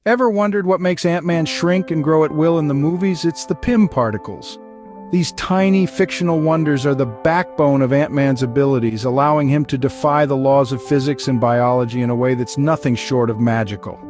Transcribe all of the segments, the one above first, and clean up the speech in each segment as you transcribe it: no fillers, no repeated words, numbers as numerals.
Ever wondered what makes Ant-Man shrink and grow at will in the movies? It's the Pym particles. These tiny fictional wonders are the backbone of Ant-Man's abilities, allowing him to defy the laws of physics and biology in a way that's nothing short of magical.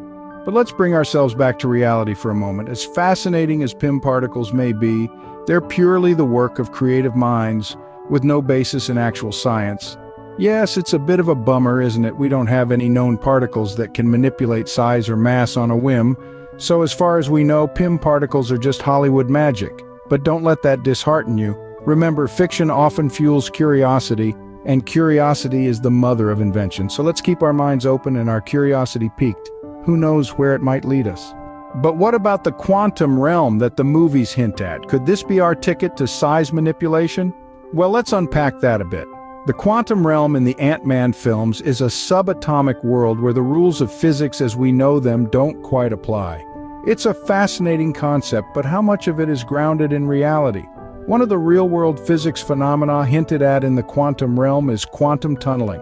But let's bring ourselves back to reality for a moment. As fascinating as Pym particles may be, they're purely the work of creative minds with no basis in actual science. Yes, it's a bit of a bummer, isn't it? We don't have any known particles that can manipulate size or mass on a whim, so as far as we know, Pym particles are just Hollywood magic. But don't let that dishearten you. Remember, fiction often fuels curiosity, and curiosity is the mother of invention. So let's keep our minds open and our curiosity piqued. Who knows where it might lead us? But what about the quantum realm that the movies hint at? Could this be our ticket to size manipulation? Well, let's unpack that a bit. The quantum realm in the Ant-Man films is a subatomic world where the rules of physics as we know them don't quite apply. It's a fascinating concept, but how much of it is grounded in reality? One of the real-world physics phenomena hinted at in the quantum realm is quantum tunneling.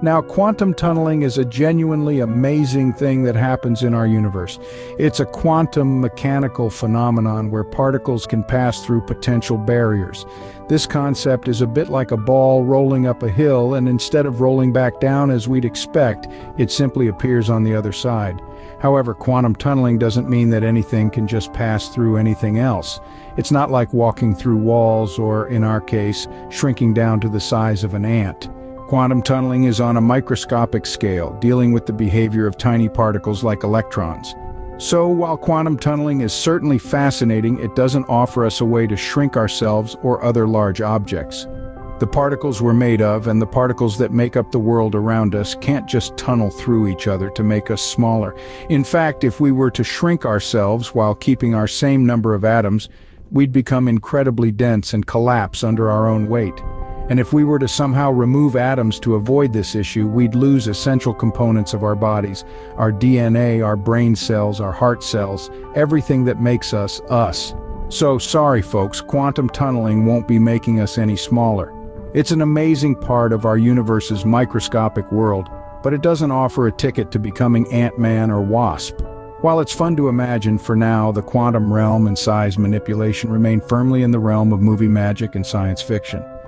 Now, quantum tunneling is a genuinely amazing thing that happens in our universe. It's a quantum mechanical phenomenon where particles can pass through potential barriers. This concept is a bit like a ball rolling up a hill, and instead of rolling back down as we'd expect, it simply appears on the other side. However, quantum tunneling doesn't mean that anything can just pass through anything else. It's not like walking through walls or, in our case, shrinking down to the size of an ant. Quantum tunneling is on a microscopic scale, dealing with the behavior of tiny particles like electrons. So, while quantum tunneling is certainly fascinating, it doesn't offer us a way to shrink ourselves or other large objects. The particles we're made of and the particles that make up the world around us can't just tunnel through each other to make us smaller. In fact, if we were to shrink ourselves while keeping our same number of atoms, we'd become incredibly dense and collapse under our own weight. And if we were to somehow remove atoms to avoid this issue, we'd lose essential components of our bodies, our DNA, our brain cells, our heart cells, everything that makes us us. So sorry folks, quantum tunneling won't be making us any smaller. It's an amazing part of our universe's microscopic world, but it doesn't offer a ticket to becoming Ant-Man or Wasp. While it's fun to imagine, for now, the quantum realm and size manipulation remain firmly in the realm of movie magic and science fiction.